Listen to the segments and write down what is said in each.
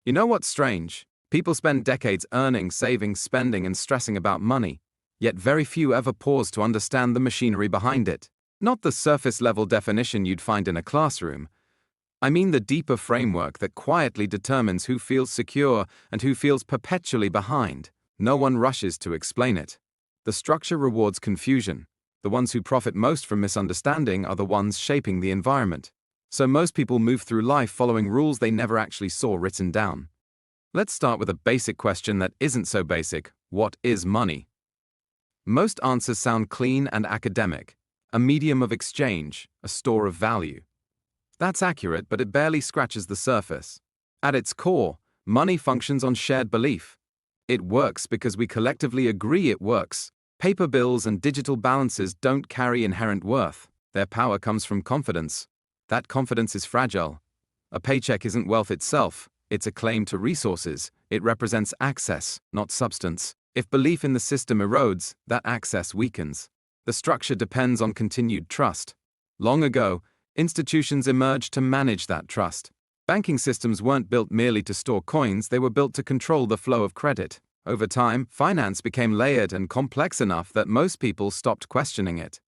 You know what's strange? People spend decades earning, saving, spending, and stressing about money, yet very few ever pause to understand the machinery behind it. Not the surface-level definition you'd find in a classroom. I mean the deeper framework that quietly determines who feels secure and who feels perpetually behind. No one rushes to explain it. The structure rewards confusion. The ones who profit most from misunderstanding are the ones shaping the environment. So most people move through life following rules they never actually saw written down. Let's start with a basic question that isn't so basic. What is money? Most answers sound clean and academic. A medium of exchange, a store of value. That's accurate, but it barely scratches the surface. At its core, money functions on shared belief. It works because we collectively agree it works. Paper bills and digital balances don't carry inherent worth. Their power comes from confidence. That confidence is fragile. A paycheck isn't wealth itself. It's a claim to resources. It represents access, not substance. If belief in the system erodes, that access weakens. The structure depends on continued trust. Long ago, institutions emerged to manage that trust. Banking systems weren't built merely to store coins, they were built to control the flow of credit. Over time, finance became layered and complex enough that most people stopped questioning it.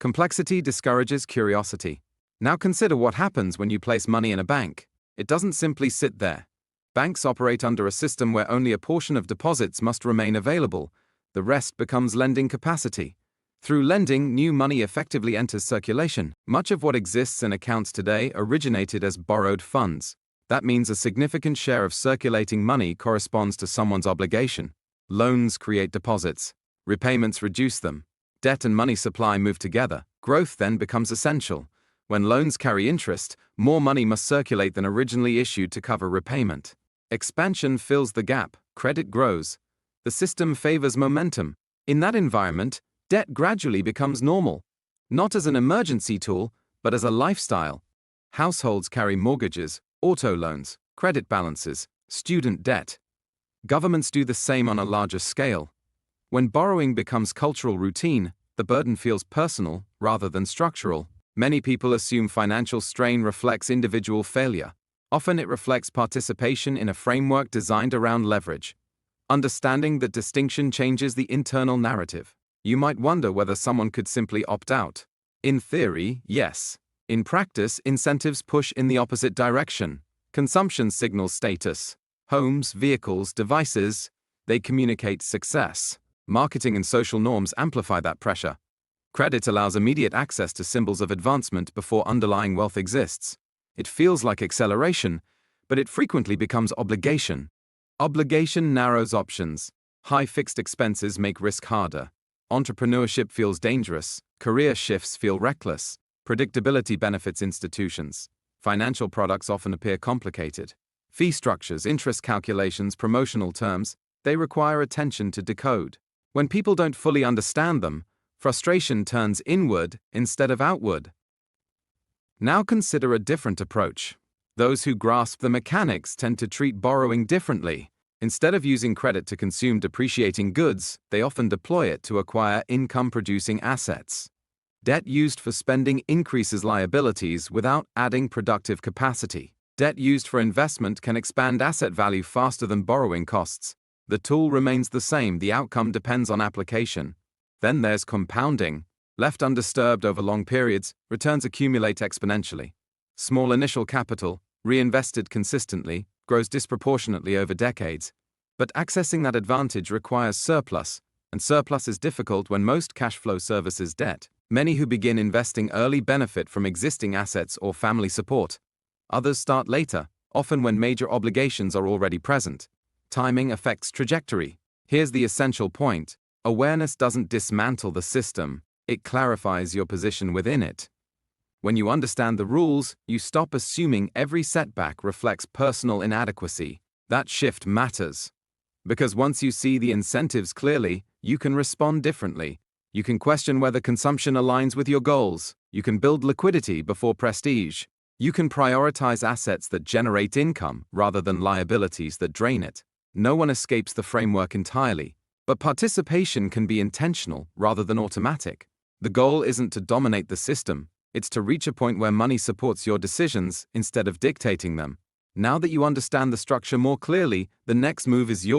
Complexity discourages curiosity. Now consider what happens when you place money in a bank. It doesn't simply sit there. Banks operate under a system where only a portion of deposits must remain available. The rest becomes lending capacity. Through lending, new money effectively enters circulation. Much of what exists in accounts today originated as borrowed funds. That means a significant share of circulating money corresponds to someone's obligation. Loans create deposits. Repayments reduce them. Debt and money supply move together. Growth then becomes essential. When loans carry interest, more money must circulate than originally issued to cover repayment. Expansion fills the gap. Credit grows. The system favors momentum. In that environment, debt gradually becomes normal. Not as an emergency tool, but as a lifestyle. Households carry mortgages, auto loans, credit balances, student debt. Governments do the same on a larger scale. When borrowing becomes cultural routine, the burden feels personal rather than structural. Many people assume financial strain reflects individual failure. Often it reflects participation in a framework designed around leverage. Understanding that distinction changes the internal narrative. You might wonder whether someone could simply opt out. In theory, yes. In practice, incentives push in the opposite direction. Consumption signals status. Homes, vehicles, devices, they communicate success. Marketing and social norms amplify that pressure. Credit allows immediate access to symbols of advancement before underlying wealth exists. It feels like acceleration, but it frequently becomes obligation. Obligation narrows options. High fixed expenses make risk harder. Entrepreneurship feels dangerous. Career shifts feel reckless. Predictability benefits institutions. Financial products often appear complicated. Fee structures, interest calculations, promotional terms, they require attention to decode. When people don't fully understand them, frustration turns inward instead of outward. Now consider a different approach. Those who grasp the mechanics tend to treat borrowing differently. Instead of using credit to consume depreciating goods, they often deploy it to acquire income-producing assets. Debt used for spending increases liabilities without adding productive capacity. Debt used for investment can expand asset value faster than borrowing costs. The tool remains the same, the outcome depends on application. Then there's compounding. Left undisturbed over long periods, returns accumulate exponentially. Small initial capital, reinvested consistently, grows disproportionately over decades. But accessing that advantage requires surplus, and surplus is difficult when most cash flow services debt. Many who begin investing early benefit from existing assets or family support. Others start later, often when major obligations are already present. Timing affects trajectory. Here's the essential point. Awareness doesn't dismantle the system, it clarifies your position within it. When you understand the rules, you stop assuming every setback reflects personal inadequacy. That shift matters. Because once you see the incentives clearly, you can respond differently. You can question whether consumption aligns with your goals. You can build liquidity before prestige. You can prioritize assets that generate income rather than liabilities that drain it. No one escapes the framework entirely, but participation can be intentional rather than automatic. The goal isn't to dominate the system, it's to reach a point where money supports your decisions instead of dictating them. Now that you understand the structure more clearly, the next move is yours.